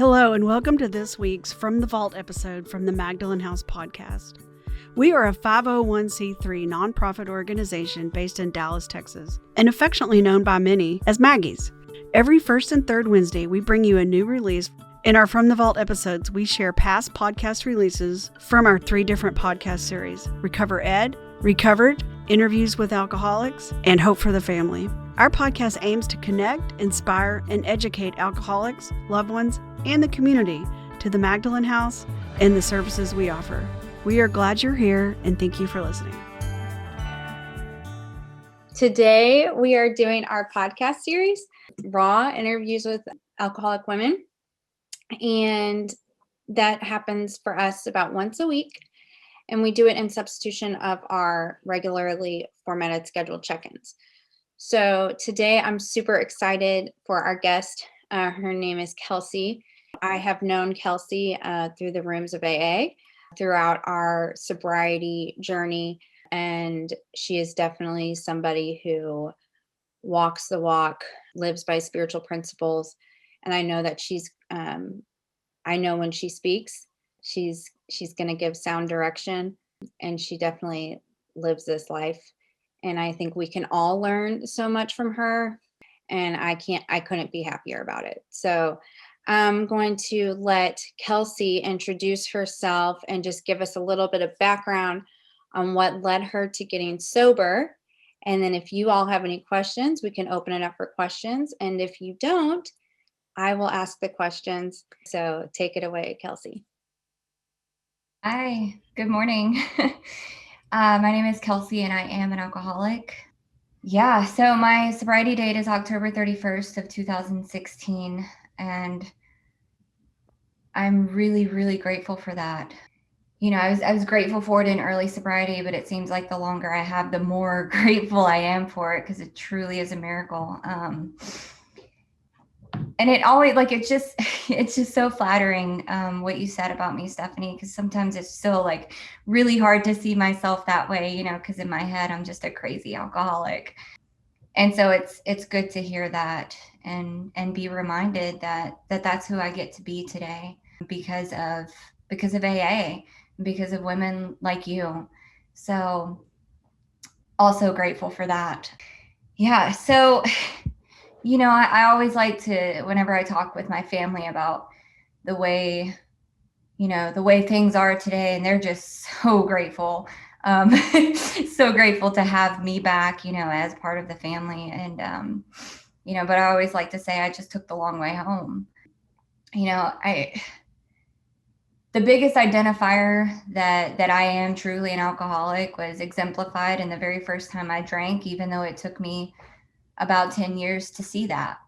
Hello, and welcome to this week's From the Vault episode from the Magdalen House podcast. We are a 501c3 nonprofit organization based in Dallas, Texas, and affectionately known by many as Maggies. Every first and third Wednesday, we bring you a new release. In our From the Vault episodes, we share past podcast releases from our 3 different podcast series: Recover Ed, Recovered, Interviews with Alcoholics, and Hope for the Family. Our podcast aims to connect, inspire, and educate alcoholics, loved ones, and the community to the Magdalen House and the services we offer. We are glad you're here, and thank you for listening. Today, we are doing our podcast series, Raw Interviews with Alcoholic Women, and that happens for us about once a week, and we do it in substitution of our regularly formatted scheduled check-ins. So today, I'm super excited for our guest. Her name is Kelsey. I have known Kelsey through the rooms of AA throughout our sobriety journey, and she is definitely somebody who walks the walk, lives by spiritual principles, and I know that I know when she speaks, she's going to give sound direction, and she definitely lives this life. And I think we can all learn so much from her, and I couldn't be happier about it. So I'm going to let Kelsey introduce herself and just give us a little bit of background on what led her to getting sober. And then if you all have any questions, we can open it up for questions. And if you don't, I will ask the questions. So take it away, Kelsey. Hi, good morning. My name is Kelsey and I am an alcoholic. Yeah, so my sobriety date is October 31st of 2016. And I'm really, really grateful for that. You know, I was grateful for it in early sobriety, but it seems like the longer I have, the more grateful I am for it, because it truly is a miracle. And it always, it's just so flattering what you said about me, Stephanie, because sometimes it's still like really hard to see myself that way, you know, because in my head, I'm just a crazy alcoholic. And so it's good to hear that and be reminded that that's who I get to be today because of AA, because of women like you. So also grateful for that. Yeah. So, you know, I always like to, whenever I talk with my family about the way things are today, and they're just so grateful. So grateful to have me back, you know, as part of the family. And, you know, but I always like to say I just took the long way home. You know, the biggest identifier that I am truly an alcoholic was exemplified in the very first time I drank, even though it took me about 10 years to see that.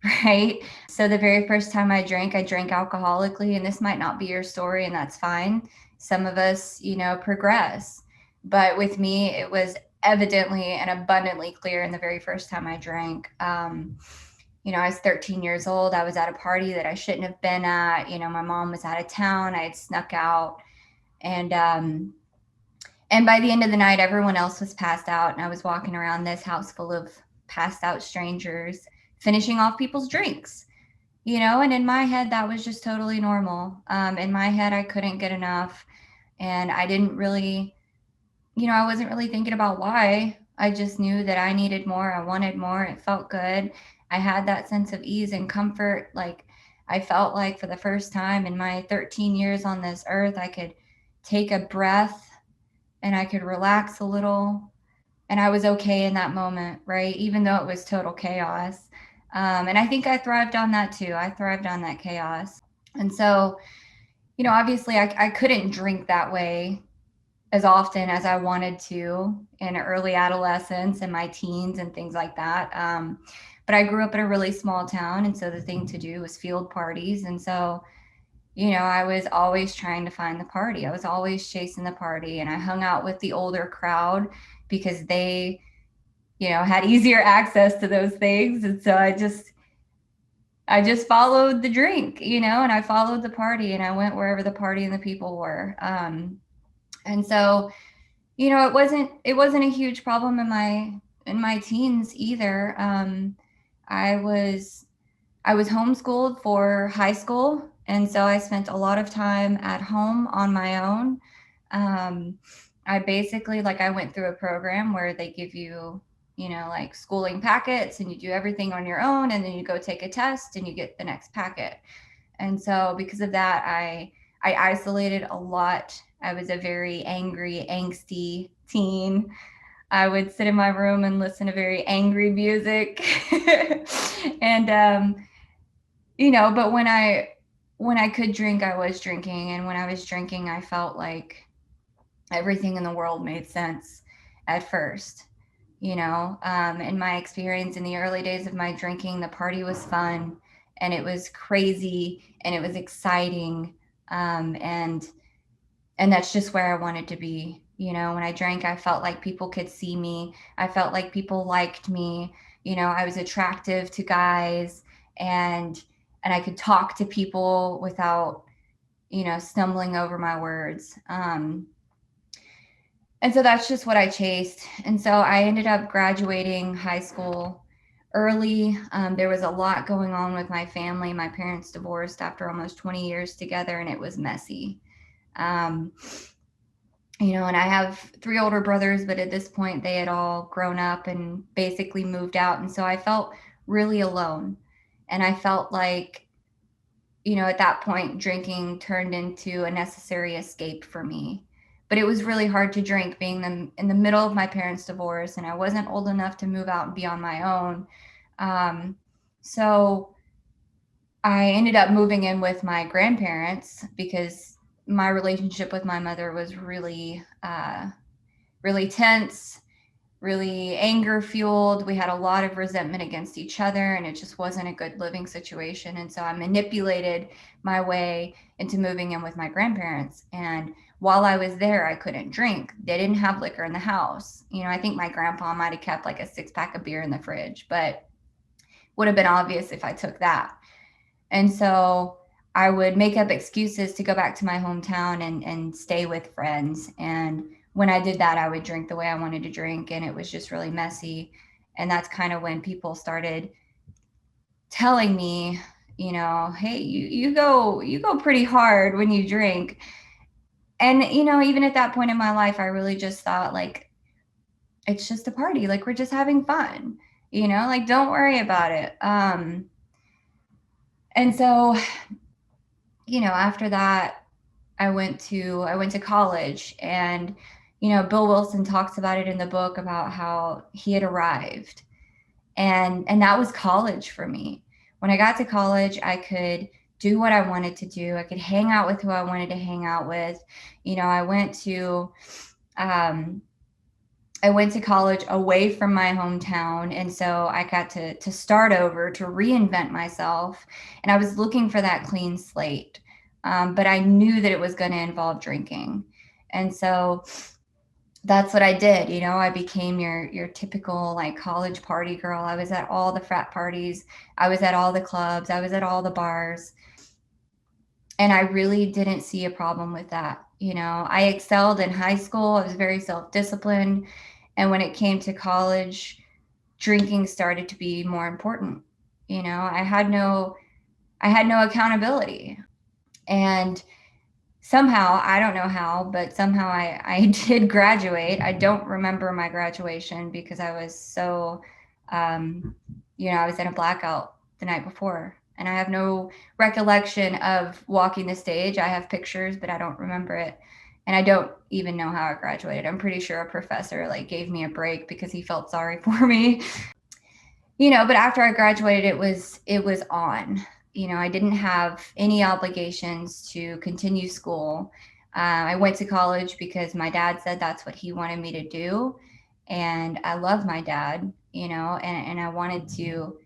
Right. So the very first time I drank alcoholically, and this might not be your story, and that's fine. Some of us, you know, progress. But with me, it was evidently and abundantly clear in the very first time I drank. You know, I was 13 years old. I was at a party that I shouldn't have been at. You know, my mom was out of town. I had snuck out. And by the end of the night, everyone else was passed out. And I was walking around this house full of passed out strangers, finishing off people's drinks, you know, and in my head, that was just totally normal. In my head, I couldn't get enough, and I didn't really, you know, I wasn't really thinking about why. I just knew that I needed more. I wanted more. It felt good. I had that sense of ease and comfort. Like I felt like for the first time in my 13 years on this earth, I could take a breath and I could relax a little. And I was okay in that moment, right? Even though it was total chaos. And I think I thrived on that too. I thrived on that chaos. And so, you know, obviously I couldn't drink that way as often as I wanted to in early adolescence and my teens and things like that. But I grew up in a really small town. And so the thing to do was field parties. And so, you know, I was always trying to find the party. I was always chasing the party. And I hung out with the older crowd because they, you know, had easier access to those things. And so I just followed the drink, you know, and I followed the party, and I went wherever the party and the people were. And so, you know, it wasn't a huge problem in my teens either. I was homeschooled for high school. And so I spent a lot of time at home on my own. I basically, like, I went through a program where they give you, like schooling packets, and you do everything on your own, and then you go take a test and you get the next packet. And so because of that, I isolated a lot. I was a very angry, angsty teen. I would sit in my room and listen to very angry music. And but when I could drink, I was drinking, and when I was drinking, I felt like everything in the world made sense at first. In my experience in the early days of my drinking, the party was fun, and it was crazy, and it was exciting, and that's just where I wanted to be. When I drank, I felt like people could see me. I felt like people liked me. I was attractive to guys, and I could talk to people without, stumbling over my words. And so that's just what I chased. And so I ended up graduating high school early. There was a lot going on with my family. My parents divorced after almost 20 years together, and it was messy. And I have 3 older brothers, but at this point they had all grown up and basically moved out. And so I felt really alone. And I felt like, at that point, drinking turned into a necessary escape for me. But it was really hard to drink being in the middle of my parents' divorce, and I wasn't old enough to move out and be on my own. So I ended up moving in with my grandparents because my relationship with my mother was really, really tense, really anger fueled. We had a lot of resentment against each other, and it just wasn't a good living situation. And so I manipulated my way into moving in with my grandparents. And while I was there, I couldn't drink. They didn't have liquor in the house. I think my grandpa might have kept like a 6-pack of beer in the fridge, but would have been obvious if I took that. And so I would make up excuses to go back to my hometown and stay with friends. And when I did that, I would drink the way I wanted to drink, and it was just really messy. And that's kind of when people started telling me, hey, you go pretty hard when you drink. And, even at that point in my life, I really just thought, like, it's just a party. Like, we're just having fun, like, don't worry about it. And so, after that, I went to college, and, Bill Wilson talks about it in the book about how he had arrived, and that was college for me. When I got to college, I could do what I wanted to do. I could hang out with who I wanted to hang out with. I went to college away from my hometown. And so I got to start over, to reinvent myself. And I was looking for that clean slate. But I knew that it was going to involve drinking. And so that's what I did. I became your typical like college party girl. I was at all the frat parties. I was at all the clubs. I was at all the bars. And I really didn't see a problem with that. I excelled in high school. I was very self-disciplined. And when it came to college, drinking started to be more important. I had no accountability. And somehow, I don't know how, but somehow I did graduate. I don't remember my graduation because I was so, I was in a blackout the night before. And I have no recollection of walking the stage. I have pictures, but I don't remember it. And I don't even know how I graduated. I'm pretty sure a professor like gave me a break because he felt sorry for me. But after I graduated, it was on. I didn't have any obligations to continue school. I went to college because my dad said that's what he wanted me to do. And I love my dad, and I wanted to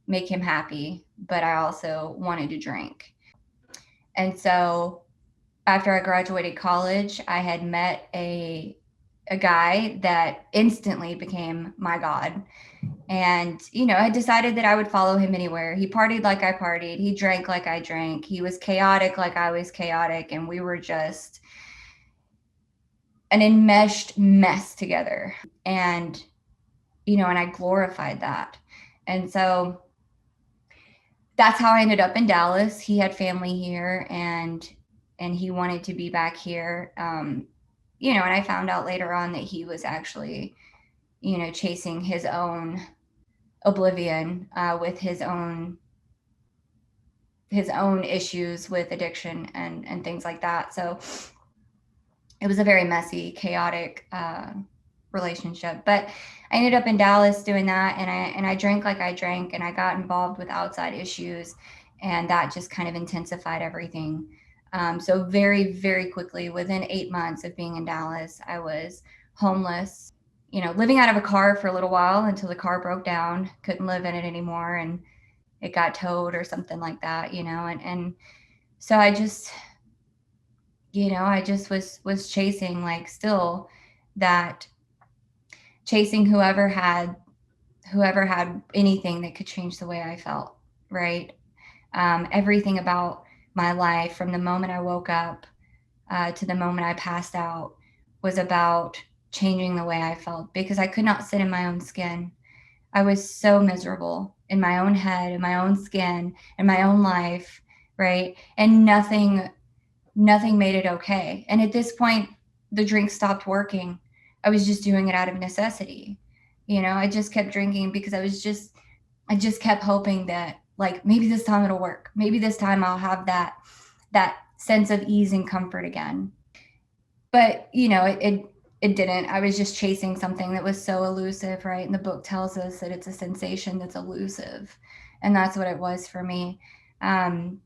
make him happy, but I also wanted to drink. And so after I graduated college, I had met a guy that instantly became my God. And, I decided that I would follow him anywhere. He partied like I partied. He drank like I drank. He was chaotic like I was chaotic. And we were just an enmeshed mess together. And, and I glorified that. And so that's how I ended up in Dallas. He had family here, and he wanted to be back here. And I found out later on that he was actually, chasing his own oblivion with his own issues with addiction and things like that. So it was a very messy, chaotic relationship. But I ended up in Dallas doing that, and I drank like I drank, and I got involved with outside issues, and that just kind of intensified everything. So very, very quickly, within 8 months of being in Dallas, I was homeless, living out of a car for a little while until the car broke down, couldn't live in it anymore, and it got towed or something like that, and so I just was chasing, like, still that, chasing whoever had anything that could change the way I felt, right? Everything about my life, from the moment I woke up to the moment I passed out, was about changing the way I felt, because I could not sit in my own skin. I was so miserable in my own head, in my own skin, in my own life, right? And nothing made it okay. And at this point, the drink stopped working. I was just doing it out of necessity. I just kept drinking because I just kept hoping that, like, maybe this time it'll work. Maybe this time I'll have that sense of ease and comfort again. But, it didn't. I was just chasing something that was so elusive, right? And the book tells us that it's a sensation that's elusive. And that's what it was for me. And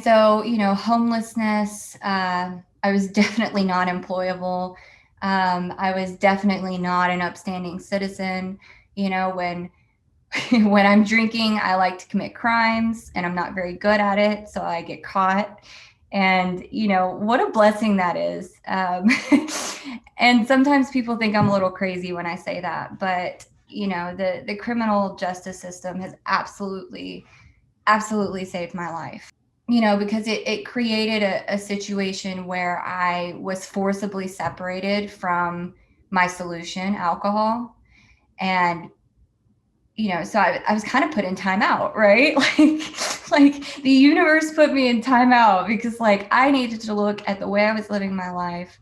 so, homelessness, I was definitely not employable. I was definitely not an upstanding citizen. When I'm drinking, I like to commit crimes, and I'm not very good at it, so I get caught. And, what a blessing that is. And sometimes people think I'm a little crazy when I say that, but, the criminal justice system has absolutely saved my life. Because it created a situation where I was forcibly separated from my solution, alcohol. And, so I was kind of put in timeout, right? Like the universe put me in timeout, because, like, I needed to look at the way I was living my life,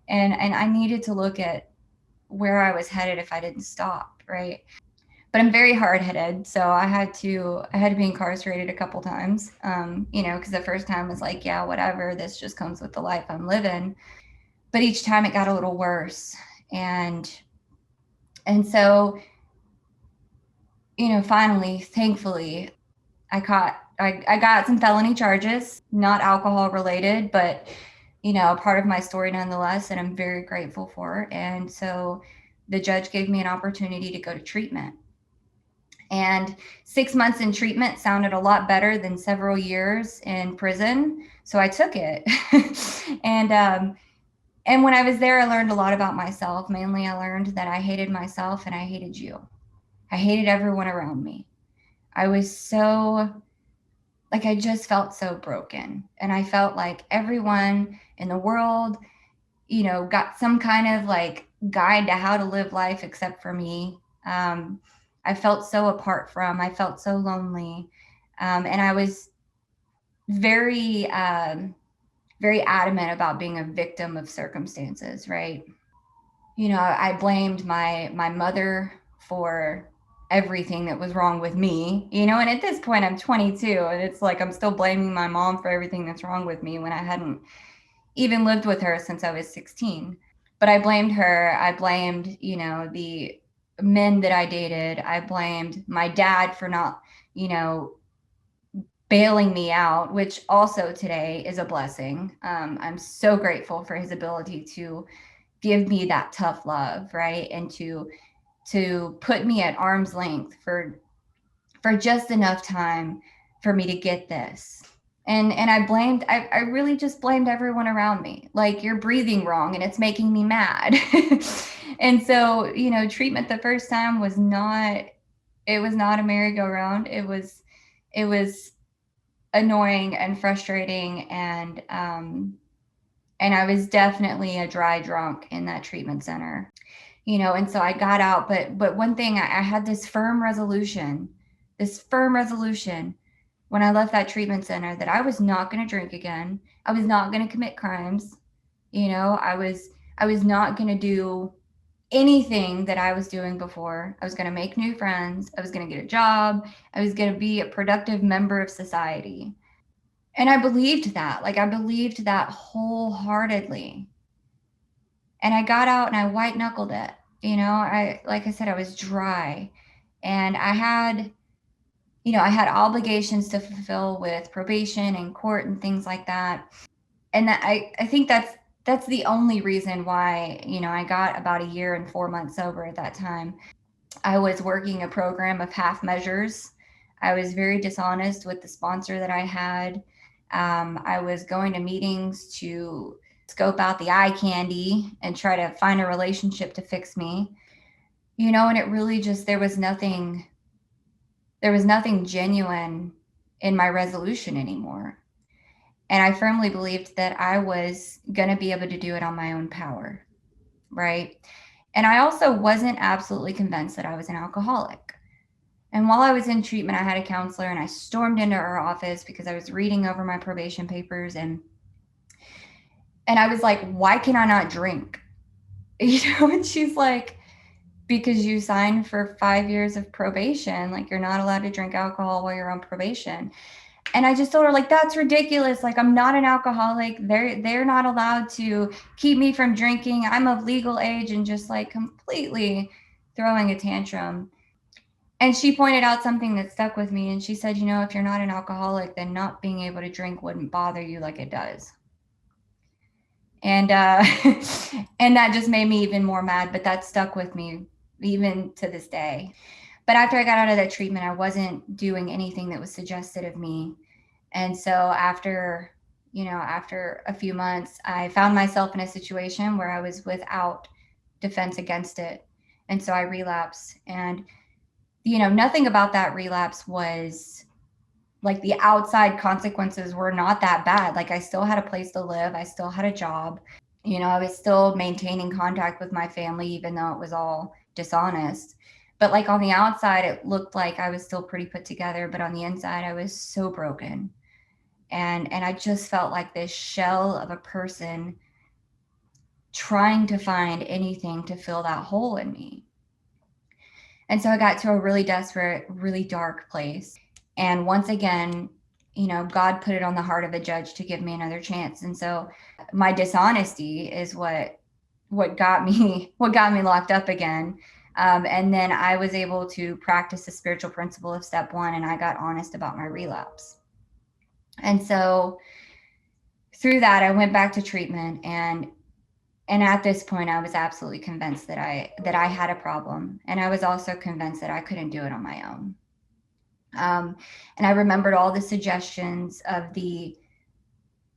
and I needed to look at where I was headed if I didn't stop, right? But I'm very hard-headed, so I had to be incarcerated a couple times, because the first time was like, yeah, whatever, this just comes with the life I'm living. But each time it got a little worse, and so, finally, thankfully, I got some felony charges, not alcohol related, but part of my story nonetheless, and I'm very grateful for. And so the judge gave me an opportunity to go to treatment. And 6 months in treatment sounded a lot better than several years in prison. So I took it. And when I was there, I learned a lot about myself. Mainly, I learned that I hated myself and I hated you. I hated everyone around me. I was so, like, I just felt so broken. And I felt like everyone in the world, got some kind of, like, guide to how to live life except for me. I felt so apart from, I felt so lonely. And I was very, very adamant about being a victim of circumstances, right? I blamed my mother for everything that was wrong with me, and at this point I'm 22, and it's like I'm still blaming my mom for everything that's wrong with me when I hadn't even lived with her since I was 16. But I blamed her. I blamed, the men that I dated. I blamed my dad for not, bailing me out, which also today is a blessing. I'm so grateful for his ability to give me that tough love, right? And to put me at arm's length for just enough time for me to get this. And I really just blamed everyone around me. Like, you're breathing wrong and it's making me mad. And so, treatment the first time was not a merry-go-round. It was annoying and frustrating. And I was definitely a dry drunk in that treatment center. And so I got out, but one thing, I had this firm resolution this firm resolution when I left that treatment center that I was not going to drink again. I was not going to commit crimes. I was not going to do anything that I was doing before. I was going to make new friends. I was going to get a job. I was going to be a productive member of society. And I believed that. I believed that wholeheartedly. And I got out and I white knuckled it. Like I said, I was dry, and I had obligations to fulfill with probation and court and things like that. And I think that's the only reason why, I got about a year and 4 months sober at that time. I was working a program of half measures. I was very dishonest with the sponsor that I had. I was going to meetings to scope out the eye candy and try to find a relationship to fix me, and it really just, there was nothing genuine in my resolution anymore. And I firmly believed that I was going to be able to do it on my own power, right? And I also wasn't absolutely convinced that I was an alcoholic. And while I was in treatment, I had a counselor, and I stormed into her office because I was reading over my probation papers, and I was like, why can I not drink? And she's like, because you signed for 5 years of probation. You're not allowed to drink alcohol while you're on probation. And I just told her, that's ridiculous. I'm not an alcoholic. They're not allowed to keep me from drinking. I'm of legal age, and just completely throwing a tantrum. And she pointed out something that stuck with me. And she said, if you're not an alcoholic, then not being able to drink wouldn't bother you like it does. And and that just made me even more mad, but that stuck with me even to this day. But after I got out of that treatment, I wasn't doing anything that was suggested of me. And so after a few months, I found myself in a situation where I was without defense against it. And so I relapsed. And, nothing about that relapse was the outside consequences were not that bad. I still had a place to live. I still had a job. I was still maintaining contact with my family, even though it was all dishonest. But on the outside, it looked like I was still pretty put together. But on the inside, I was so broken. And I just felt like this shell of a person trying to find anything to fill that hole in me. And so I got to a really desperate, really dark place. And once again, God put it on the heart of a judge to give me another chance. And so my dishonesty is what got me locked up again. And then I was able to practice the spiritual principle of step 1, and I got honest about my relapse. And so through that, I went back to treatment, and at this point, I was absolutely convinced that I had a problem. And I was also convinced that I couldn't do it on my own. And I remembered all the suggestions of the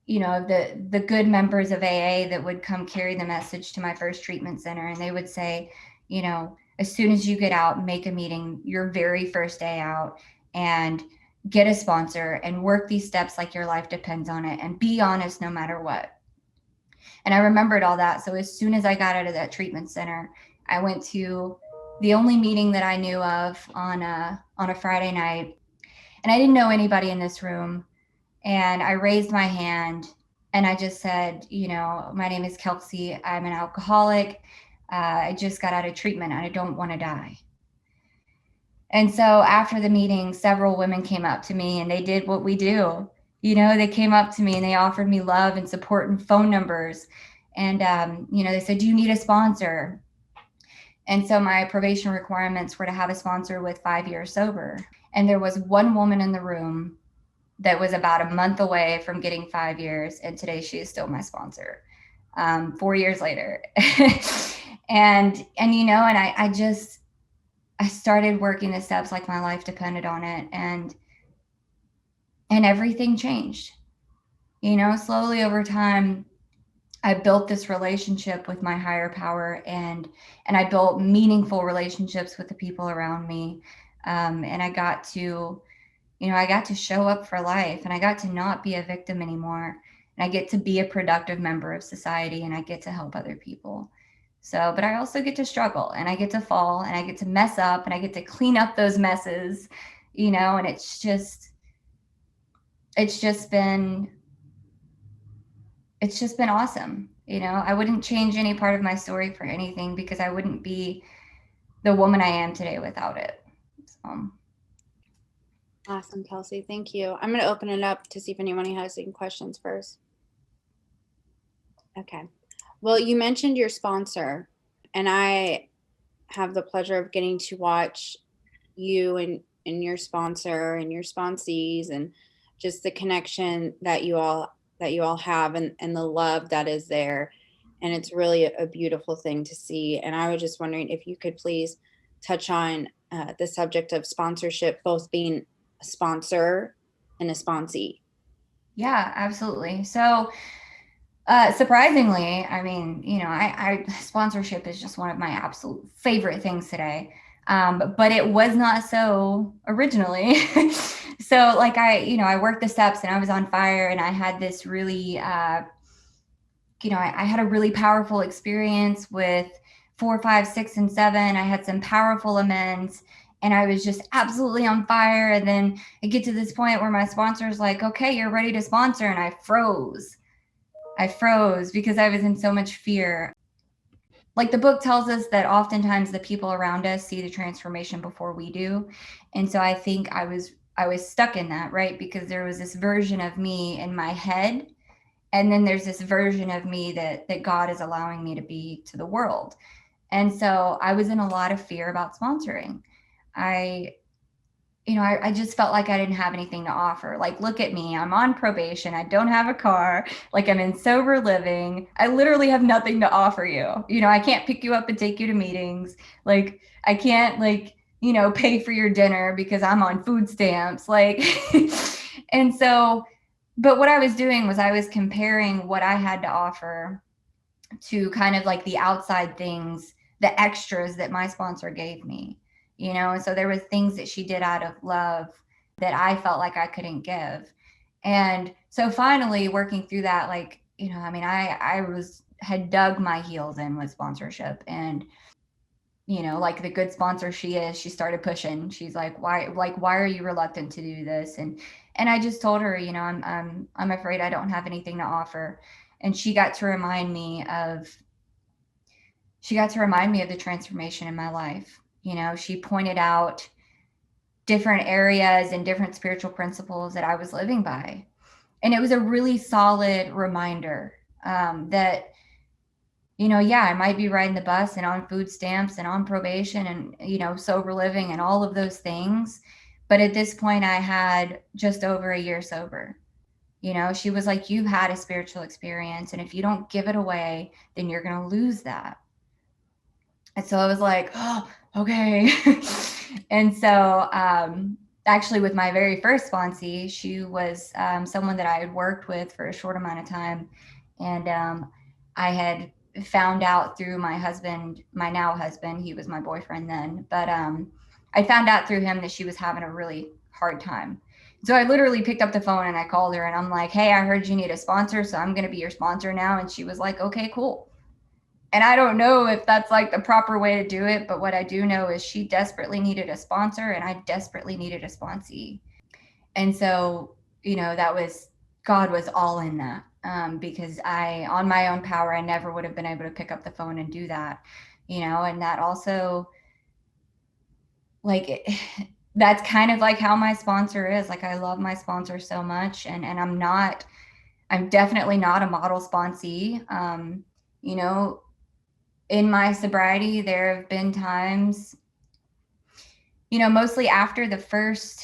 good members of AA that would come carry the message to my first treatment center. And they would say, as soon as you get out, make a meeting your very first day out, and get a sponsor and work these steps like your life depends on it, and be honest no matter what. And I remembered all that. So as soon as I got out of that treatment center, I went to the only meeting that I knew of on a Friday night. And I didn't know anybody in this room. And I raised my hand and I just said, my name is Kelsey. I'm an alcoholic. I just got out of treatment and I don't want to die. And so after the meeting, several women came up to me and they did what we do. They came up to me and they offered me love and support and phone numbers. And, they said, do you need a sponsor? And so my probation requirements were to have a sponsor with 5 years sober. And there was one woman in the room that was about a month away from getting 5 years. And today she is still my sponsor, 4 years later. and I started working the steps like my life depended on it. And everything changed. Slowly over time, I built this relationship with my higher power, and I built meaningful relationships with the people around me. And I got to show up for life, and I got to not be a victim anymore. And I get to be a productive member of society, and I get to help other people. So, but I also get to struggle, and I get to fall, and I get to mess up, and I get to clean up those messes. and it's just been awesome. I wouldn't change any part of my story for anything, because I wouldn't be the woman I am today without it. So. Awesome, Kelsey. Thank you. I'm going to open it up to see if anyone has any questions first. Okay. Well, you mentioned your sponsor, and I have the pleasure of getting to watch you and your sponsor and your sponsees, and just the connection that you all have, and the love that is there. And it's really a beautiful thing to see. And I was just wondering if you could please touch on the subject of sponsorship, both being a sponsor and a sponsee. Yeah, absolutely. So surprisingly, I mean, I sponsorship is just one of my absolute favorite things today. But it was not so originally. So like I worked the steps, and I was on fire, and I had this really, I had a really powerful experience with 4, 5, 6, and 7. I had some powerful amends, and I was just absolutely on fire. And then I get to this point where my sponsor's like, okay, you're ready to sponsor. And I froze because I was in so much fear. Like the book tells us that oftentimes the people around us see the transformation before we do. And so I think I was stuck in that, right? Because there was this version of me in my head, and then there's this version of me that God is allowing me to be to the world. And so I was in a lot of fear about sponsoring. I just felt like I didn't have anything to offer. Like, look at me, I'm on probation. I don't have a car. Like, I'm in sober living. I literally have nothing to offer you. I can't pick you up and take you to meetings. Like, I can't pay for your dinner because I'm on food stamps. Like, and so, but what I was doing was I was comparing what I had to offer to kind of like the outside things, the extras that my sponsor gave me. And so there was things that she did out of love that I felt like I couldn't give. And so finally working through that, I had dug my heels in with sponsorship, and, like the good sponsor she is, she started pushing. She's like, why are you reluctant to do this? And I just told her, I'm afraid I don't have anything to offer. And she got to remind me of the transformation in my life. She pointed out different areas and different spiritual principles that I was living by. And it was a really solid reminder that, I might be riding the bus and on food stamps and on probation and, sober living and all of those things. But at this point, I had just over a year sober. She was like, you've had a spiritual experience, and if you don't give it away, then you're going to lose that. And so I was like, oh, okay. And so actually with my very first sponsee, she was someone that I had worked with for a short amount of time. And I had found out through my husband, my now husband, he was my boyfriend then, but I found out through him that she was having a really hard time. So I literally picked up the phone and I called her and I'm like, hey, I heard you need a sponsor, so I'm going to be your sponsor now. And she was like, okay, cool. And I don't know if that's like the proper way to do it, but what I do know is she desperately needed a sponsor and I desperately needed a sponsee. And so, God was all in that, because on my own power, I never would have been able to pick up the phone and do that, and that also, that's kind of like how my sponsor is. Like, I love my sponsor so much, and I'm definitely not a model sponsee. In my sobriety, there have been times, mostly after the first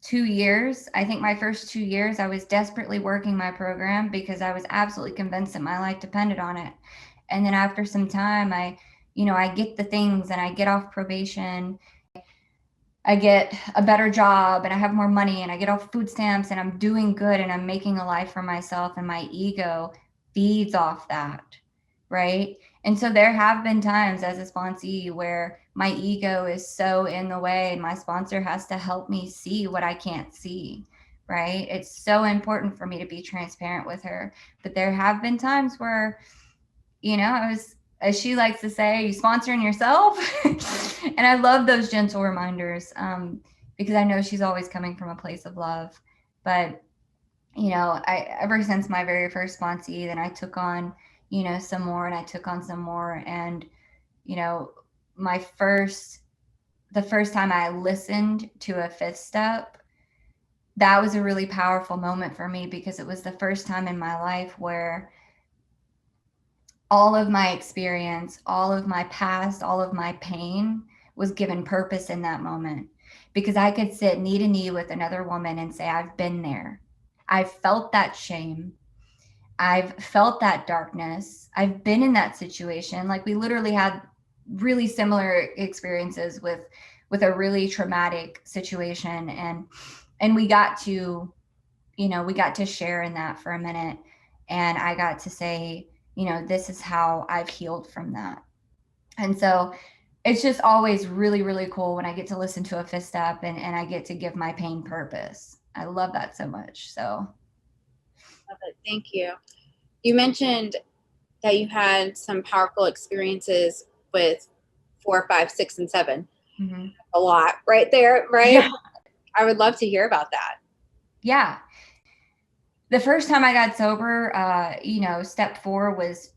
2 years, I think my first 2 years, I was desperately working my program because I was absolutely convinced that my life depended on it. And then after some time, I get the things and I get off probation, I get a better job and I have more money and I get off food stamps and I'm doing good and I'm making a life for myself, and my ego feeds off that, right? And so there have been times as a sponsee where my ego is so in the way and my sponsor has to help me see what I can't see, right? It's so important for me to be transparent with her. But there have been times where, I was, as she likes to say, you sponsoring yourself? And I love those gentle reminders. because I know she's always coming from a place of love. But, you know, ever since my very first sponsee, then I took on, you know, some more, and I took on some more. And, you know, the first time I listened to a fifth step, that was a really powerful moment for me, because it was the first time in my life where all of my experience, all of my past, all of my pain was given purpose in that moment, because I could sit knee to knee with another woman and say, I've been there. I've felt that shame. I've felt that darkness. I've been in that situation. Like, we literally had really similar experiences with a really traumatic situation. And we got to, you know, we got to share in that for a minute. And I got to say, you know, this is how I've healed from that. And so it's just always really, really cool when I get to listen to a fifth step and I get to give my pain purpose. I love that so much. So. Love it. Thank you. You mentioned that you had some powerful experiences with 4, 5, 6, and 7. Mm-hmm. A lot right there, right? Yeah. I would love to hear about that. Yeah. The first time I got sober, you know, step 4 was,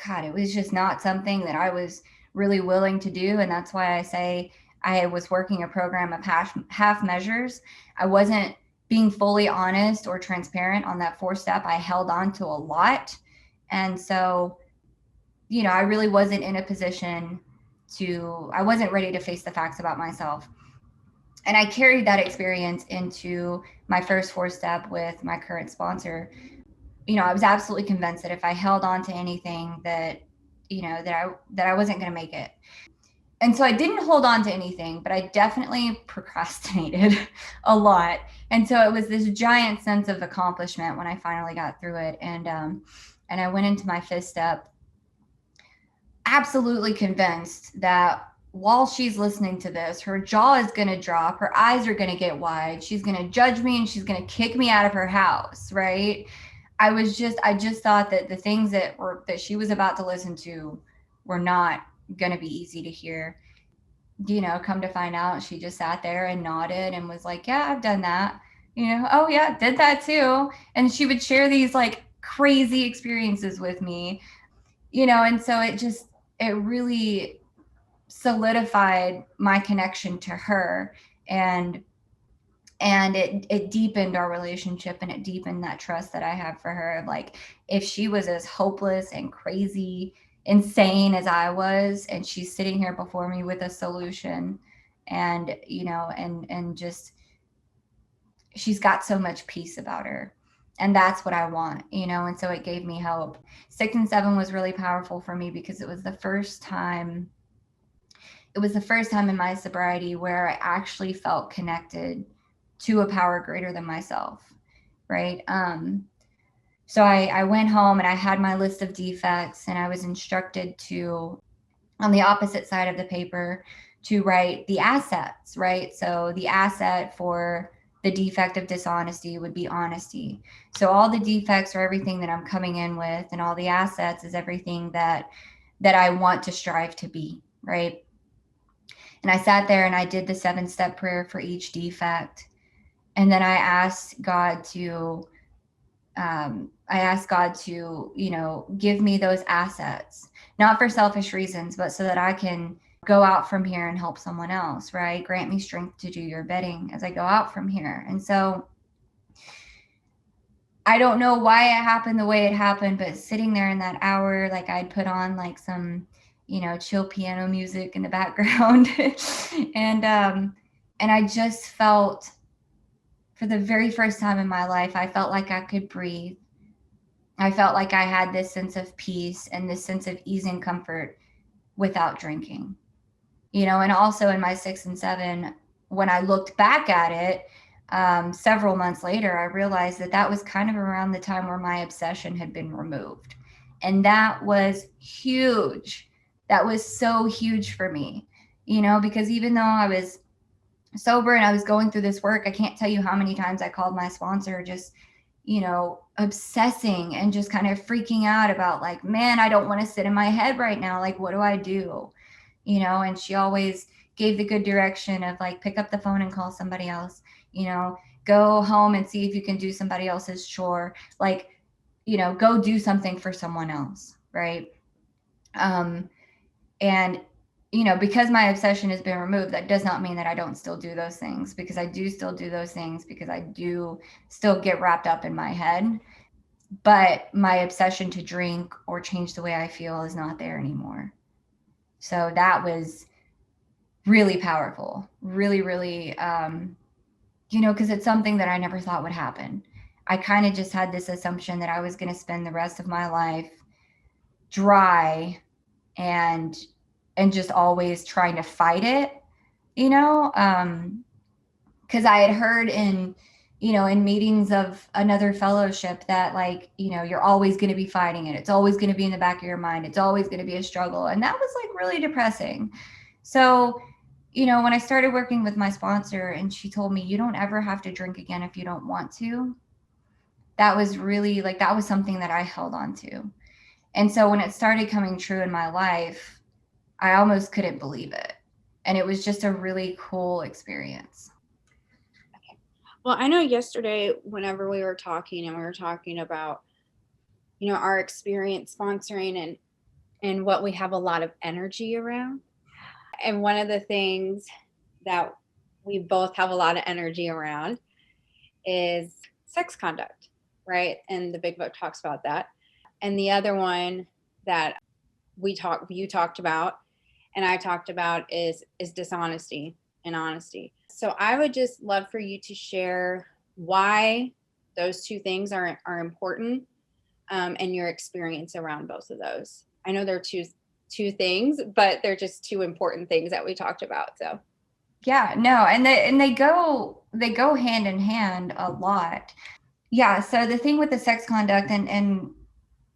God, it was just not something that I was really willing to do. And that's why I say I was working a program of half measures. I wasn't being fully honest or transparent on that 4th step. I held on to a lot. And so, you know, I really wasn't in a position I wasn't ready to face the facts about myself. And I carried that experience into my first 4th step with my current sponsor. You know, I was absolutely convinced that if I held on to anything, that, you know, that I wasn't going to make it. And so I didn't hold on to anything, but I definitely procrastinated a lot. And so it was this giant sense of accomplishment when I finally got through it. And I went into my 5th step absolutely convinced that while she's listening to this, her jaw is going to drop, her eyes are going to get wide, she's going to judge me, and she's going to kick me out of her house, right? I just thought that the things that she was about to listen to were not going to be easy to hear. You know, come to find out, she just sat there and nodded and was like, yeah, I've done that. You know, oh yeah, did that too. And she would share these like crazy experiences with me, you know, and so it really solidified my connection to her, and it deepened our relationship, and it deepened that trust that I have for her. Like, if she was as hopeless and crazy, insane as I was, and she's sitting here before me with a solution, and, you know, and just, she's got so much peace about her. And that's what I want, you know? And so it gave me hope. 6 and 7 was really powerful for me, because it was the first time in my sobriety where I actually felt connected to a power greater than myself, right? So I went home and I had my list of defects, and I was instructed to, on the opposite side of the paper, to write the assets, right? So the asset for the defect of dishonesty would be honesty. So all the defects are everything that I'm coming in with, and all the assets is everything that I want to strive to be, right? And I sat there and I did the 7-step prayer for each defect. And then I asked God to, you know, give me those assets, not for selfish reasons, but so that I can go out from here and help someone else, right? Grant me strength to do your bidding as I go out from here. And so I don't know why it happened the way it happened, but sitting there in that hour, like, I'd put on like some, you know, chill piano music in the background. and I just felt, for the very first time in my life, I felt like I could breathe. I felt like I had this sense of peace and this sense of ease and comfort without drinking, you know. And also in my 6 and 7, when I looked back at it, several months later, I realized that was kind of around the time where my obsession had been removed. And that was huge. That was so huge for me, you know, because even though I was sober and I was going through this work, I can't tell you how many times I called my sponsor, just, you know, obsessing and just kind of freaking out about, like, man, I don't want to sit in my head right now. Like, what do I do? You know, and she always gave the good direction of like, pick up the phone and call somebody else, go home and see if you can do somebody else's chore, like, go do something for someone else. Right. And, because my obsession has been removed, that does not mean that I don't still do those things, because I do still do those things, because I do still get wrapped up in my head. But my obsession to drink or change the way I feel is not there anymore. So that was really powerful, really, really, because it's something that I never thought would happen. I kind of just had this assumption that I was going to spend the rest of my life dry and just always trying to fight it, because I had heard in meetings of another fellowship that, like, you're always going to be fighting it. It's always going to be in the back of your mind. It's always going to be a struggle. And that was like really depressing. So, when I started working with my sponsor and she told me, you don't ever have to drink again if you don't want to, that was really like, that was something that I held on to. And so when it started coming true in my life, I almost couldn't believe it. And it was just a really cool experience. Okay. Well, I know yesterday, whenever we were talking about, our experience sponsoring and what we have a lot of energy around. And one of the things that we both have a lot of energy around is sex conduct, right? And the big book talks about that. And the other one that you talked about and I talked about is dishonesty and honesty. So I would just love for you to share why those two things are important, and your experience around both of those. I know they're two things, but they're just two important things that we talked about. So yeah, no, and they go hand in hand a lot. Yeah. So the thing with the sex conduct and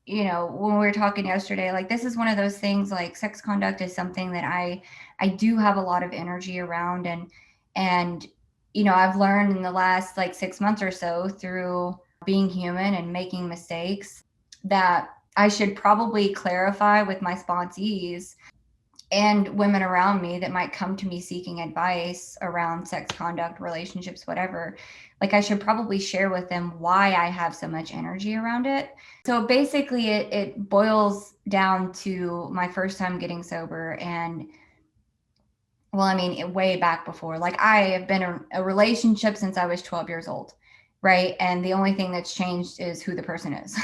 when we were talking yesterday, like, this is one of those things, like, sex conduct is something that I do have a lot of energy around. And I've learned in the last like 6 months or so, through being human and making mistakes, that I should probably clarify with my sponsees and women around me that might come to me seeking advice around sex conduct, relationships, whatever. Like, I should probably share with them why I have so much energy around it. So basically it boils down to my first time getting sober. And well, I mean, way back before, like, I have been in a relationship since I was 12 years old. Right. And the only thing that's changed is who the person is.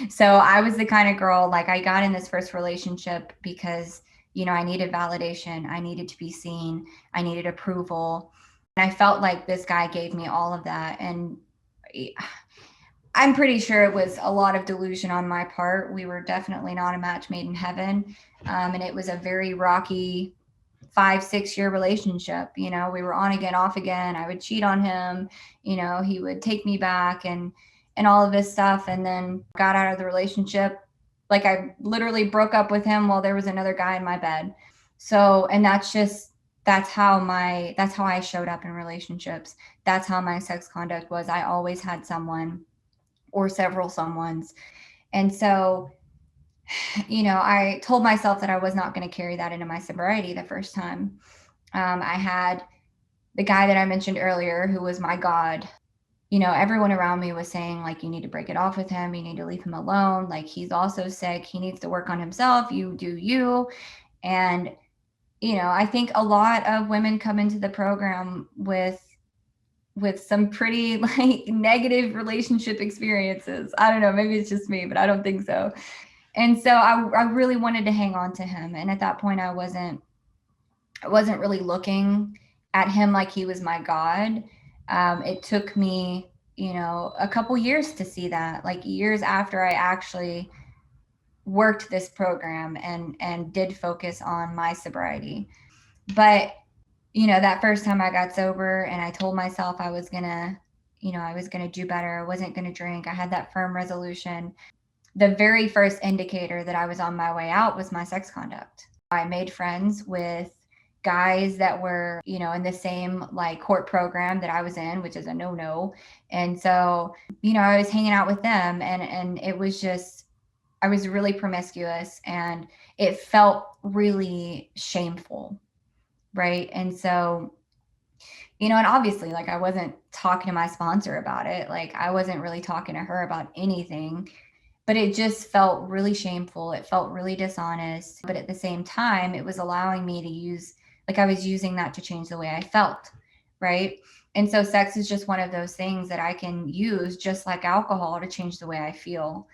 So I was the kind of girl, like, I got in this first relationship because I needed validation. I needed to be seen. I needed approval. And I felt like this guy gave me all of that. And I'm pretty sure it was a lot of delusion on my part. We were definitely not a match made in heaven. And it was a very rocky 5-6 year relationship. We were on again, off again. I would cheat on him. He would take me back and all of this stuff. And then got out of the relationship. Like, I literally broke up with him while there was another guy in my bed. So, and that's how I showed up in relationships. That's how my sex conduct was. I always had someone or several someones. And so, I told myself that I was not going to carry that into my sobriety the first time. I had the guy that I mentioned earlier, who was my God. Everyone around me was saying, like, you need to break it off with him. You need to leave him alone. Like, he's also sick. He needs to work on himself. You do you. And, I think a lot of women come into the program with some pretty like negative relationship experiences. I don't know, maybe it's just me, but I don't think so. And so I really wanted to hang on to him. And at that point, I wasn't really looking at him like he was my God. It took me, a couple years to see that, like years after I actually worked this program and did focus on my sobriety. But, that first time I got sober and I told myself I was going to do better. I wasn't going to drink. I had that firm resolution. The very first indicator that I was on my way out was my sex conduct. I made friends with guys that were, in the same like court program that I was in, which is a no-no. And so, I was hanging out with them and it was just, I was really promiscuous and it felt really shameful. right? And so, and obviously, like, I wasn't talking to my sponsor about it. Like, I wasn't really talking to her about anything, but it just felt really shameful. It felt really dishonest. But at the same time, it was allowing me to use, like, I was using that to change the way I felt, right? And so sex is just one of those things that I can use, just like alcohol, to change the way I feel.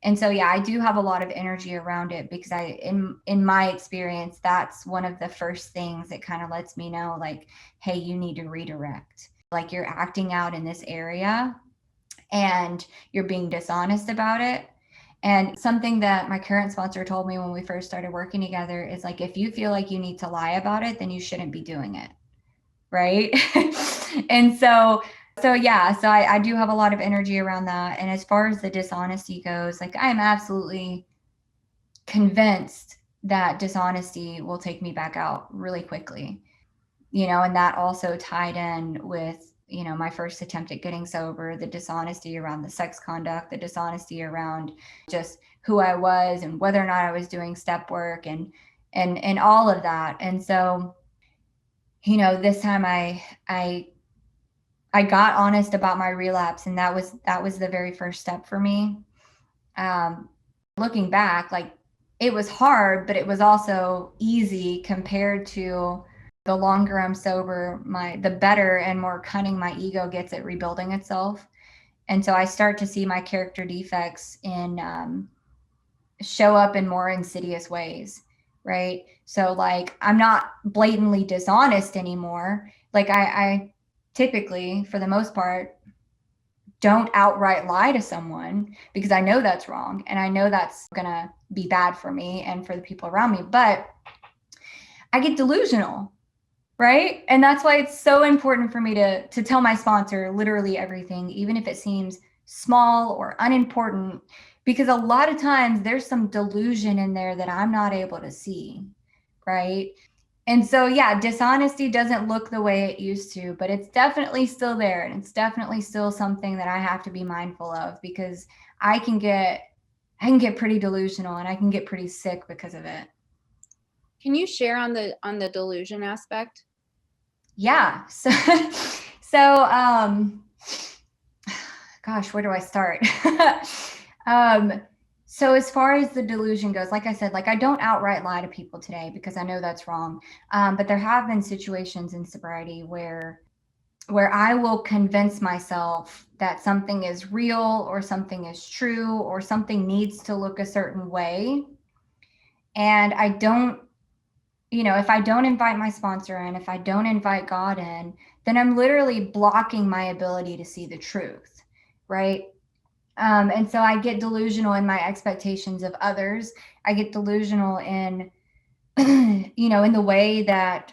And so, yeah, I do have a lot of energy around it, because in my experience, that's one of the first things that kind of lets me know, like, hey, you need to redirect. Like, you're acting out in this area and you're being dishonest about it. And something that my current sponsor told me when we first started working together is, like, if you feel like you need to lie about it, then you shouldn't be doing it. Right. And so I do have a lot of energy around that. And as far as the dishonesty goes, like, I am absolutely convinced that dishonesty will take me back out really quickly, and that also tied in with, my first attempt at getting sober, the dishonesty around the sex conduct, the dishonesty around just who I was and whether or not I was doing step work and all of that. And so, this time I got honest about my relapse, and that was the very first step for me. Looking back, like, it was hard, but it was also easy compared to the longer I'm sober, the better and more cunning my ego gets at rebuilding itself. And so I start to see my character defects show up in more insidious ways, right? So, like, I'm not blatantly dishonest anymore. Like, I typically, for the most part, don't outright lie to someone, because I know that's wrong and I know that's gonna be bad for me and for the people around me. But I get delusional, right? And that's why it's so important for me to tell my sponsor literally everything, even if it seems small or unimportant, because a lot of times there's some delusion in there that I'm not able to see, right? And so, yeah, dishonesty doesn't look the way it used to, but it's definitely still there. And it's definitely still something that I have to be mindful of, because I can get pretty delusional and I can get pretty sick because of it. Can you share on the delusion aspect? Yeah. Gosh, where do I start? So as far as the delusion goes, like I said, like, I don't outright lie to people today because I know that's wrong. But there have been situations in sobriety where I will convince myself that something is real or something is true or something needs to look a certain way. And I don't, if I don't invite my sponsor in, if I don't invite God in, then I'm literally blocking my ability to see the truth, right? And so I get delusional in my expectations of others. I get delusional in, in the way that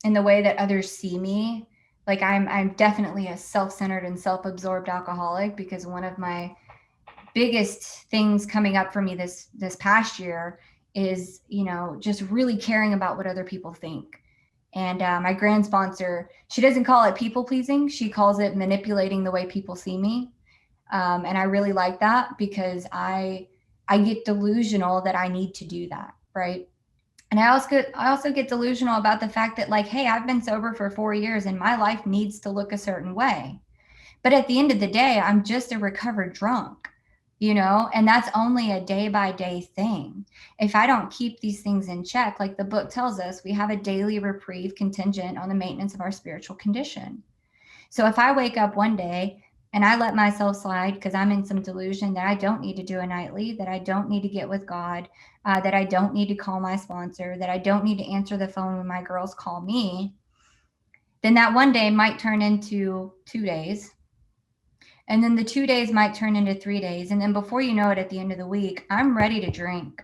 others see me. Like, I'm definitely a self-centered and self-absorbed alcoholic, because one of my biggest things coming up for me this past year is, just really caring about what other people think. And my grand sponsor, she doesn't call it people pleasing. She calls it manipulating the way people see me. And I really like that, because I get delusional that I need to do that, right? And I also get delusional about the fact that, like, hey, I've been sober for 4 years and my life needs to look a certain way. But at the end of the day, I'm just a recovered drunk, and that's only a day by day thing. If I don't keep these things in check, like the book tells us, we have a daily reprieve contingent on the maintenance of our spiritual condition. So if I wake up one day and I let myself slide because I'm in some delusion that I don't need to do a nightly, that I don't need to get with God, that I don't need to call my sponsor, that I don't need to answer the phone when my girls call me, then that one day might turn into 2 days. And then the 2 days might turn into 3 days. And then before you know it, at the end of the week, I'm ready to drink.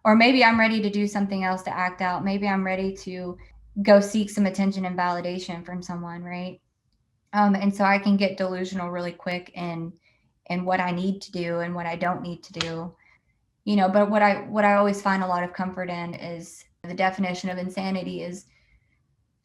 Or maybe I'm ready to do something else to act out. Maybe I'm ready to go seek some attention and validation from someone, right? And so I can get delusional really quick in what I need to do and what I don't need to do. But what I always find a lot of comfort in is the definition of insanity is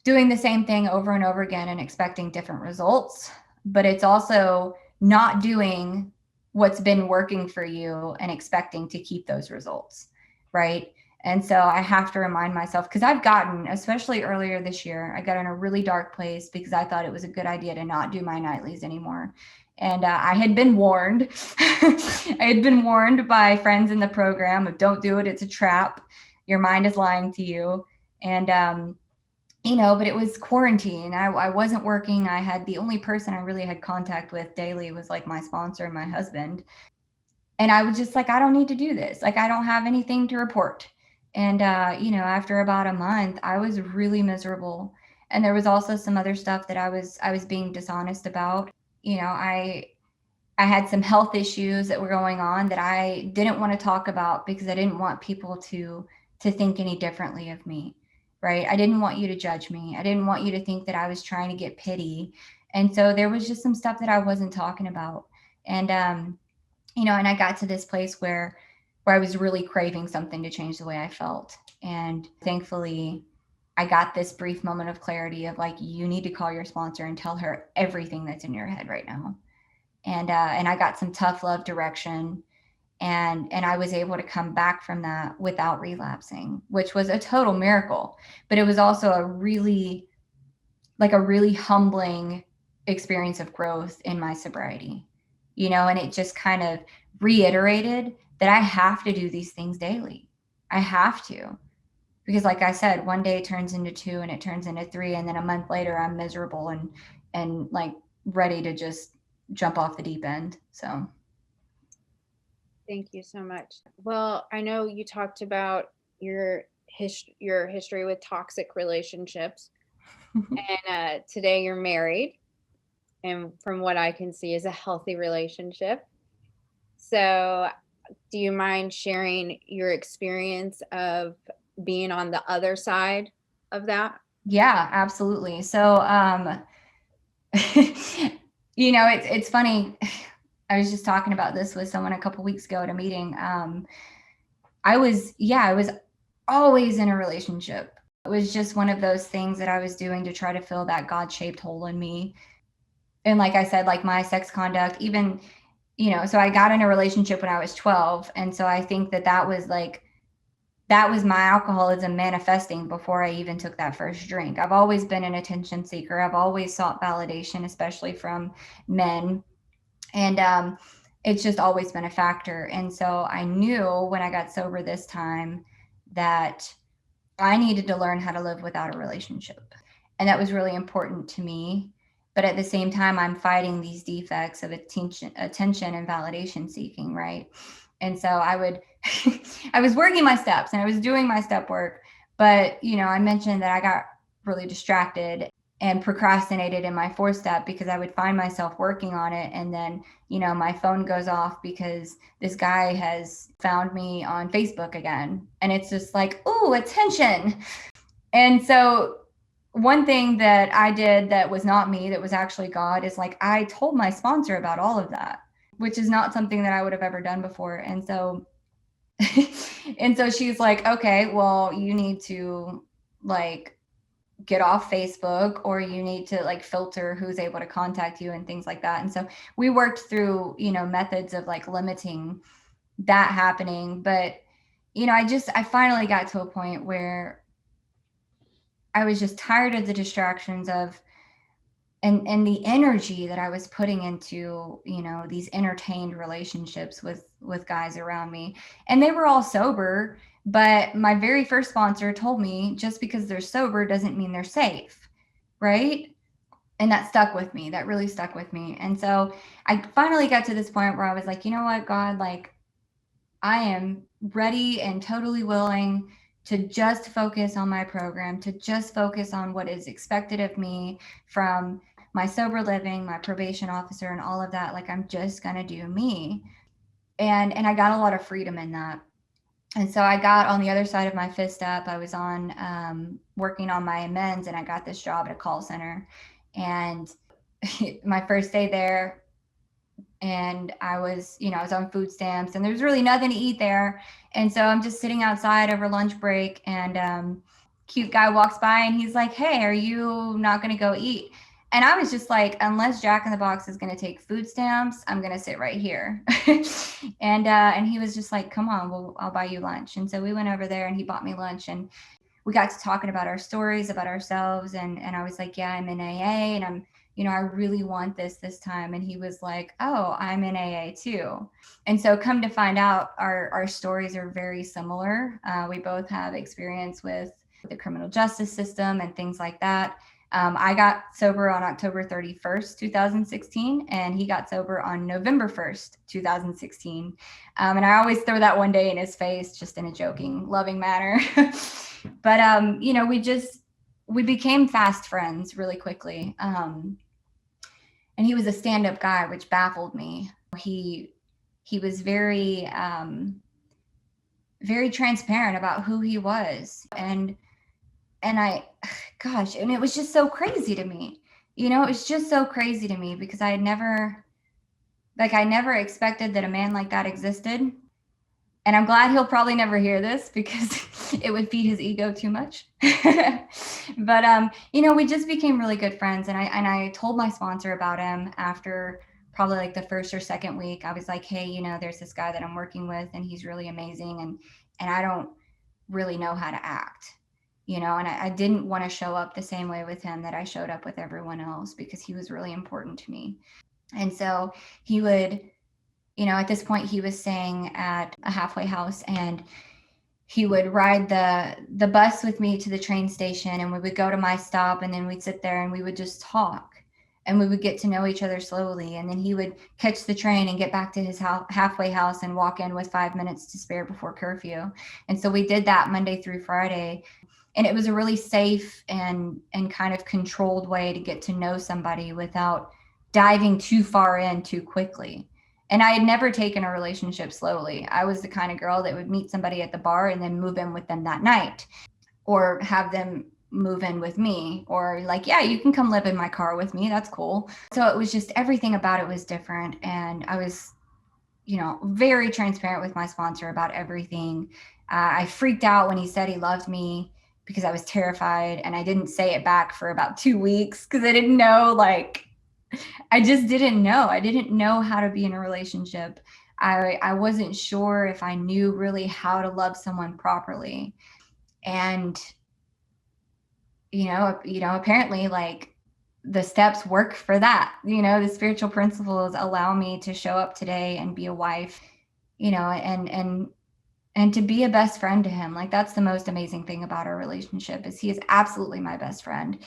doing the same thing over and over again and expecting different results. But it's also not doing what's been working for you and expecting to keep those results, right? And so I have to remind myself, because I've gotten, especially earlier this year, I got in a really dark place because I thought it was a good idea to not do my nightlies anymore. And I had been warned. I had been warned by friends in the program of don't do it. It's a trap. Your mind is lying to you. And, but it was quarantine. I wasn't working. I had the only person I really had contact with daily was like my sponsor and my husband. And I was just like, I don't need to do this. Like, I don't have anything to report. And, after about a month, I was really miserable. And there was also some other stuff that I was being dishonest about. I had some health issues that were going on that I didn't want to talk about because I didn't want people to think any differently of me, right? I didn't want you to judge me. I didn't want you to think that I was trying to get pity. And so there was just some stuff that I wasn't talking about. And, and I got to this place where I was really craving something to change the way I felt. And thankfully, I got this brief moment of clarity of like, you need to call your sponsor and tell her everything that's in your head right now. And I got some tough love direction, and I was able to come back from that without relapsing, which was a total miracle. But it was also a really humbling experience of growth in my sobriety, and it just kind of reiterated that I have to do these things daily. I have to, because like I said, one day turns into 2 and it turns into 3. And then a month later I'm miserable and like ready to just jump off the deep end. So. Thank you so much. Well, I know you talked about your history with toxic relationships, and today you're married, and from what I can see is a healthy relationship. So do you mind sharing your experience of being on the other side of that? Yeah, absolutely. So, it's funny. I was just talking about this with someone a couple weeks ago at a meeting. I was always in a relationship. It was just one of those things that I was doing to try to fill that God-shaped hole in me. And like I said, like my sex conduct, even, so I got in a relationship when I was 12. And so I think that was my alcoholism manifesting before I even took that first drink. I've always been an attention seeker. I've always sought validation, especially from men. And it's just always been a factor. And so I knew when I got sober this time that I needed to learn how to live without a relationship. And that was really important to me. But at the same time, I'm fighting these defects of attention and validation seeking, right? And so I was working my steps and I was doing my step work. But, I mentioned that I got really distracted and procrastinated in my 4th step because I would find myself working on it. And then, my phone goes off because this guy has found me on Facebook again. And it's just like, ooh, attention. And so one thing that I did that was not me, that was actually God, is like, I told my sponsor about all of that, which is not something that I would have ever done before. And so, she's like, okay, well, you need to like get off Facebook, or you need to like filter who's able to contact you and things like that. And so we worked through, methods of like limiting that happening. But, I finally got to a point where I was just tired of the distractions and the energy that I was putting into, these entertained relationships with guys around me. And they were all sober. But my very first sponsor told me just because they're sober doesn't mean they're safe, right? And that stuck with me. That really stuck with me. And so I finally got to this point where I was like, you know what, God, like I am ready and totally willing to just focus on my program, to just focus on what is expected of me from my sober living, my probation officer, and all of that. Like, I'm just going to do me. And I got a lot of freedom in that. And so I got on the other side of my 5th step. I was on working on my amends, and I got this job at a call center. And my first day there, and I was on food stamps, and there's really nothing to eat there. And so I'm just sitting outside over lunch break, and cute guy walks by, and he's like, hey, are you not going to go eat? And I was just like, unless Jack in the Box is going to take food stamps, I'm going to sit right here. And he was just like, come on, I'll buy you lunch. And so we went over there and he bought me lunch, and we got to talking about our stories, about ourselves. And I was like, yeah, I'm in AA, and I'm, I really want this time. And he was like, oh, I'm in AA too. And so come to find out, our stories are very similar. We both have experience with the criminal justice system and things like that. I got sober on October 31st, 2016, and he got sober on November 1st, 2016. And I always throw that one day in his face, just in a joking, loving manner. But, we became fast friends really quickly. And he was a stand-up guy, which baffled me. He was very, very transparent about who he was. And it was just so crazy to me. It's just so crazy to me because I never expected that a man like that existed. And I'm glad he'll probably never hear this because it would feed his ego too much. But, we just became really good friends. And I told my sponsor about him after probably like the first or second week. I was like, hey, there's this guy that I'm working with and he's really amazing. And I don't really know how to act, and I didn't want to show up the same way with him that I showed up with everyone else because he was really important to me. And so he would, at this point he was staying at a halfway house, and he would ride the bus with me to the train station, and we would go to my stop, and then we'd sit there and we would just talk, and we would get to know each other slowly. And then he would catch the train and get back to his halfway house and walk in with 5 minutes to spare before curfew. And so we did that Monday through Friday. And it was a really safe and kind of controlled way to get to know somebody without diving too far in too quickly. And I had never taken a relationship slowly. I was the kind of girl that would meet somebody at the bar and then move in with them that night, or have them move in with me, or like, yeah, you can come live in my car with me. That's cool. So it was just, everything about it was different. And I was, very transparent with my sponsor about everything. I freaked out when he said he loved me because I was terrified, and I didn't say it back for about 2 weeks because I didn't know, I just didn't know. I didn't know how to be in a relationship. I wasn't sure if I knew really how to love someone properly. And, apparently the steps work for that. The spiritual principles allow me to show up today and be a wife, and to be a best friend to him. That's the most amazing thing about our relationship, is he is absolutely my best friend.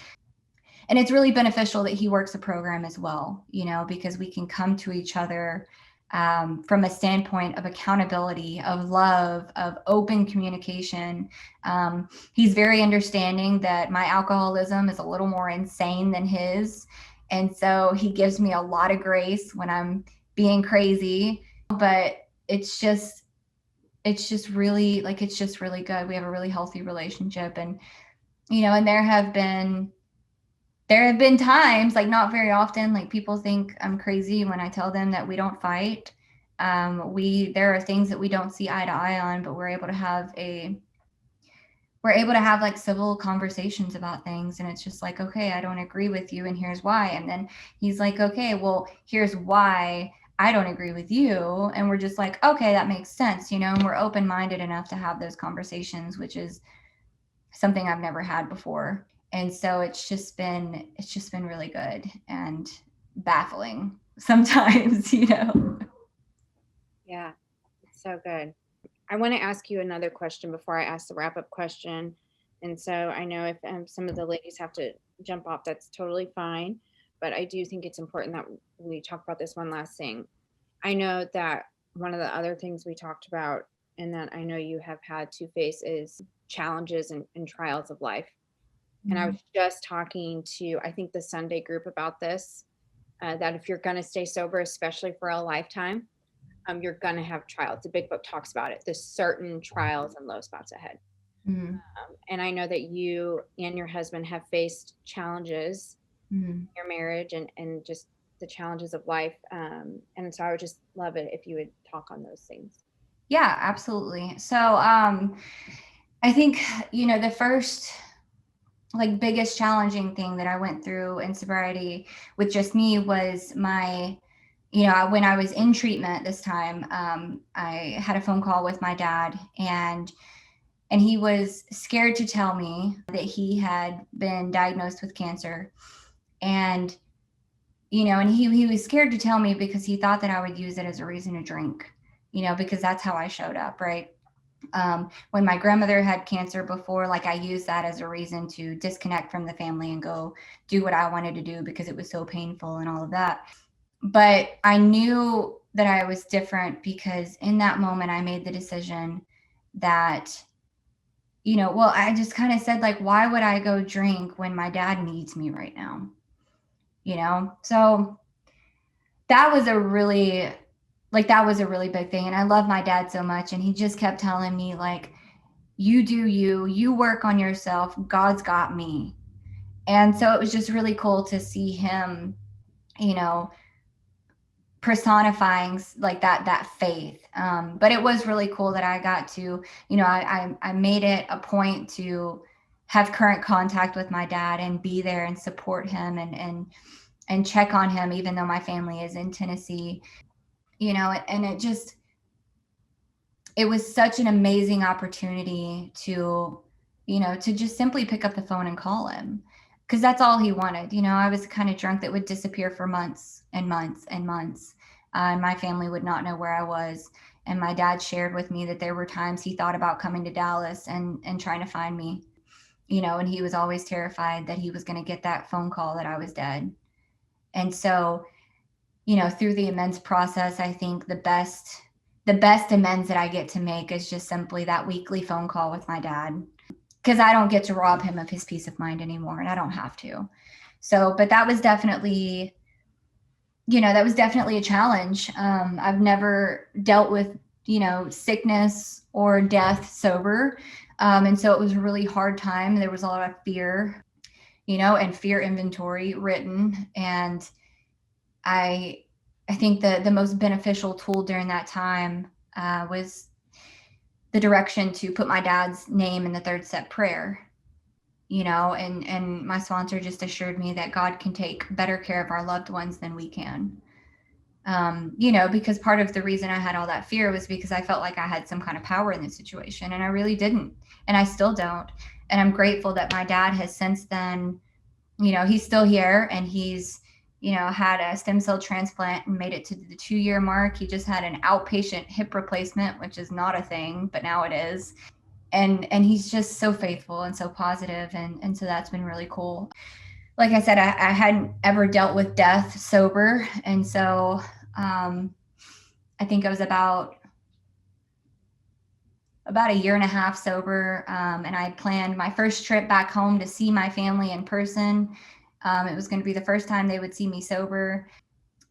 And it's really beneficial that he works a program as well, because we can come to each other from a standpoint of accountability, of love, of open communication. He's very understanding that my alcoholism is a little more insane than his. And so he gives me a lot of grace when I'm being crazy, but it's just really good. We have a really healthy relationship. And, and there have been times, not very often, people think I'm crazy when I tell them that we don't fight. There are things that we don't see eye to eye on, but we're able to have civil conversations about things. And it's just like, okay, I don't agree with you, and here's why. And then he's like, okay, well, here's why I don't agree with you. And we're just like, okay, that makes sense, and we're open-minded enough to have those conversations, which is something I've never had before. And so it's just been really good and baffling sometimes, Yeah, it's so good. I want to ask you another question before I ask the wrap-up question. And so I know if some of the ladies have to jump off, that's totally fine. But I do think it's important that we talk about this one last thing. I know that one of the other things we talked about, and that I know you have had to face, is challenges and trials of life. And I was just talking to, I think, the Sunday group about this, that if you're going to stay sober, especially for a lifetime, you're going to have trials. The big book talks about it. There's certain trials and low spots ahead. Mm-hmm. And I know that you and your husband have faced challenges in your marriage and just the challenges of life. And so I would just love it if you would talk on those things. Yeah, absolutely. So I think, like biggest challenging thing that I went through in sobriety with just me was my, when I was in treatment this time, I had a phone call with my dad, and he was scared to tell me that he had been diagnosed with cancer. And, and he was scared to tell me because he thought that I would use it as a reason to drink, because that's how I showed up, right? When my grandmother had cancer before, like I used that as a reason to disconnect from the family and go do what I wanted to do because it was so painful and all of that. But I knew that I was different because in that moment I made the decision that, I just kind of said, like, why would I go drink when my dad needs me right now? So that was a really big thing. And I love my dad so much. And he just kept telling me, like, you do you work on yourself. God's got me. And so it was just really cool to see him, personifying like that faith. But it was really cool that I got to, I made it a point to have current contact with my dad and be there and support him and check on him, even though my family is in Tennessee, and it was such an amazing opportunity to, to just simply pick up the phone and call him, because that's all he wanted. I was the kind of drunk that would disappear for months and months and months. My family would not know where I was. And my dad shared with me that there were times he thought about coming to Dallas and trying to find me, and he was always terrified that he was going to get that phone call that I was dead. And so, through the amends process, I think the best amends that I get to make is just simply that weekly phone call with my dad, because I don't get to rob him of his peace of mind anymore, and I don't have to. So, but that was definitely, a challenge. I've never dealt with, sickness or death sober. And so it was a really hard time. There was a lot of fear, and fear inventory written. And I think the most beneficial tool during that time was the direction to put my dad's name in the third step prayer, and my sponsor just assured me that God can take better care of our loved ones than we can. Because part of the reason I had all that fear was because I felt like I had some kind of power in this situation, and I really didn't. And I still don't. And I'm grateful that my dad has since then, he's still here, and he's, had a stem cell transplant and made it to the 2-year mark. He just had an outpatient hip replacement, which is not a thing, but now it is. And he's just so faithful and so positive. And so that's been really cool. Like I said, I hadn't ever dealt with death sober. And so I think I was about a year and a half sober. And I planned my first trip back home to see my family in person. It was going to be the first time they would see me sober,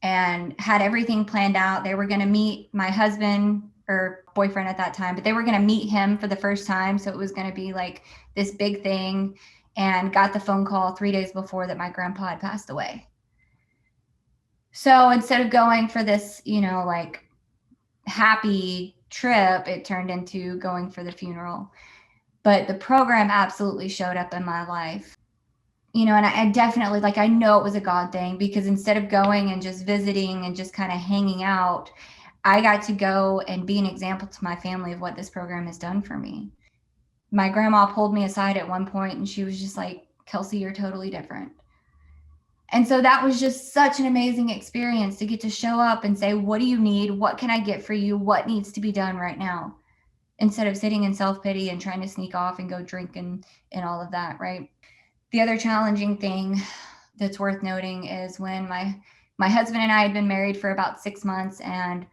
and had everything planned out. They were going to meet my husband or boyfriend at that time, but they were going to meet him for the first time. So it was going to be like this big thing, and got the phone call 3 days before that my grandpa had passed away. So instead of going for this, like happy trip, it turned into going for the funeral. But the program absolutely showed up in my life. And I definitely, like, I know it was a God thing, because instead of going and just visiting and just kind of hanging out, I got to go and be an example to my family of what this program has done for me. My grandma pulled me aside at one point, and she was just like, Kelsey, you're totally different. And so that was just such an amazing experience to get to show up and say, what do you need? What can I get for you? What needs to be done right now? Instead of sitting in self-pity and trying to sneak off and go drink and all of that, right? The other challenging thing that's worth noting is when my husband and I had been married for about 6 months, and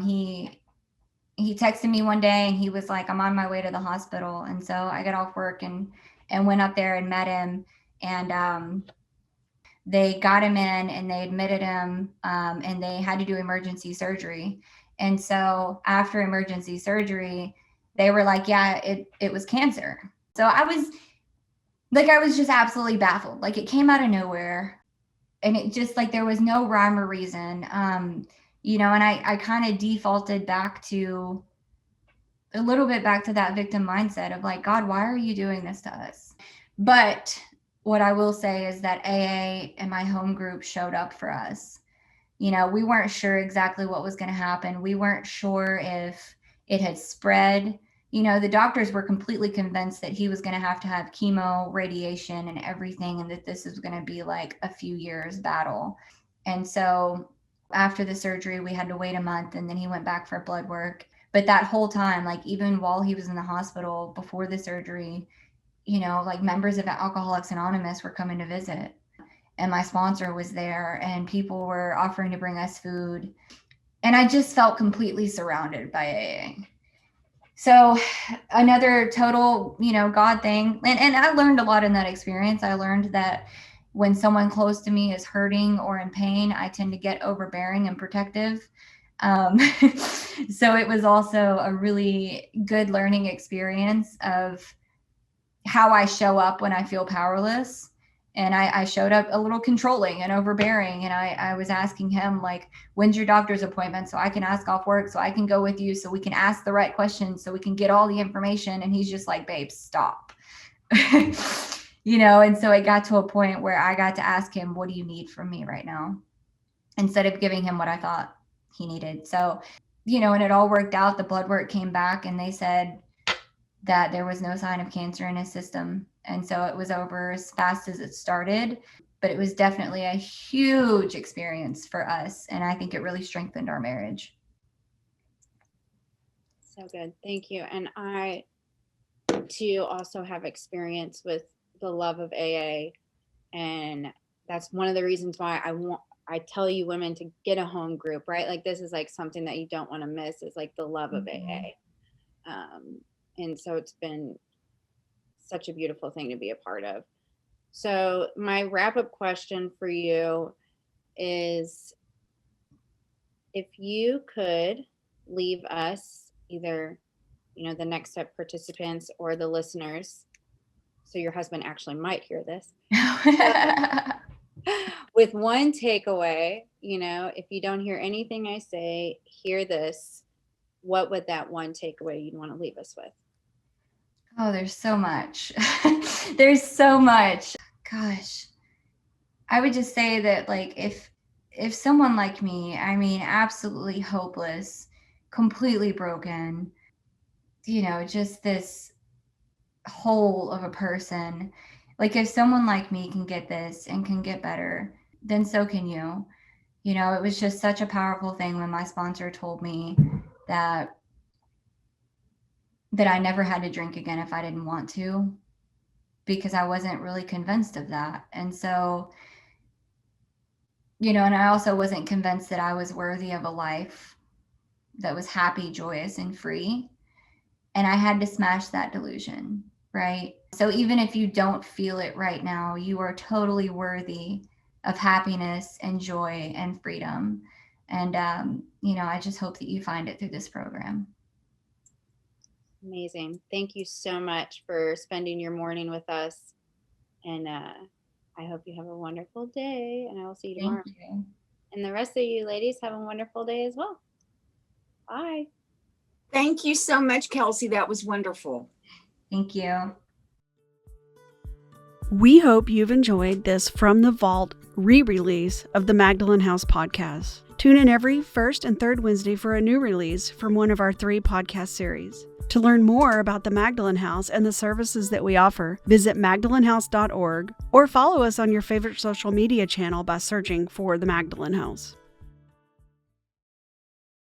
he texted me one day, and he was like, I'm on my way to the hospital. And so I got off work and went up there and met him, and they got him in and they admitted him, and they had to do emergency surgery. And so after emergency surgery, they were like, yeah, it was cancer. So I was just absolutely baffled. Like, it came out of nowhere, and it just, like, there was no rhyme or reason. And I kind of defaulted back to that victim mindset of like, God, why are you doing this to us? But what I will say is that AA and my home group showed up for us. We weren't sure exactly what was going to happen. We weren't sure if it had spread. The doctors were completely convinced that he was going to have chemo, radiation, and everything, and that this is going to be like a few years battle. And so after the surgery, we had to wait a month, and then he went back for blood work. But that whole time, like even while he was in the hospital before the surgery, like members of Alcoholics Anonymous were coming to visit, and my sponsor was there, and people were offering to bring us food. And I just felt completely surrounded by AA. So another total, God thing. And I learned a lot in that experience. I learned that when someone close to me is hurting or in pain, I tend to get overbearing and protective. So it was also a really good learning experience of how I show up when I feel powerless. And I showed up a little controlling and overbearing. And I was asking him, like, when's your doctor's appointment? So I can ask off work, so I can go with you, so we can ask the right questions, so we can get all the information. And he's just like, babe, stop. And so it got to a point where I got to ask him, what do you need from me right now? Instead of giving him what I thought he needed. So, and it all worked out. The blood work came back, and they said that there was no sign of cancer in his system. And so it was over as fast as it started, but it was definitely a huge experience for us. And I think it really strengthened our marriage. So good. Thank you. And I too also have experience with the love of AA. And that's one of the reasons why I tell you women to get a home group, right? Like this is like something that you don't want to miss, is like the love of AA. And so it's been such a beautiful thing to be a part of. So my wrap-up question for you is, if you could leave us, either, the next step participants or the listeners, so your husband actually might hear this, with one takeaway, if you don't hear anything I say, hear this, what would that one takeaway you'd want to leave us with? Oh, there's so much. There's so much. Gosh, I would just say that, like, if someone like me, absolutely hopeless, completely broken, just this whole of a person, like if someone like me can get this and can get better, then so can you. It was just such a powerful thing when my sponsor told me that I never had to drink again if I didn't want to, because I wasn't really convinced of that. And so, and I also wasn't convinced that I was worthy of a life that was happy, joyous, and free. And I had to smash that delusion, right? So even if you don't feel it right now, you are totally worthy of happiness and joy and freedom. And, I just hope that you find it through this program. Amazing. Thank you so much for spending your morning with us. And I hope you have a wonderful day, and I will see you tomorrow. Thank you. And the rest of you ladies have a wonderful day as well. Bye. Thank you so much, Kelsey. That was wonderful. Thank you. We hope you've enjoyed this From the Vault re-release of the Magdalen House podcast. Tune in every first and third Wednesday for a new release from one of our 3 podcast series. To learn more about the Magdalen House and the services that we offer, visit magdalenhouse.org or follow us on your favorite social media channel by searching for the Magdalen House.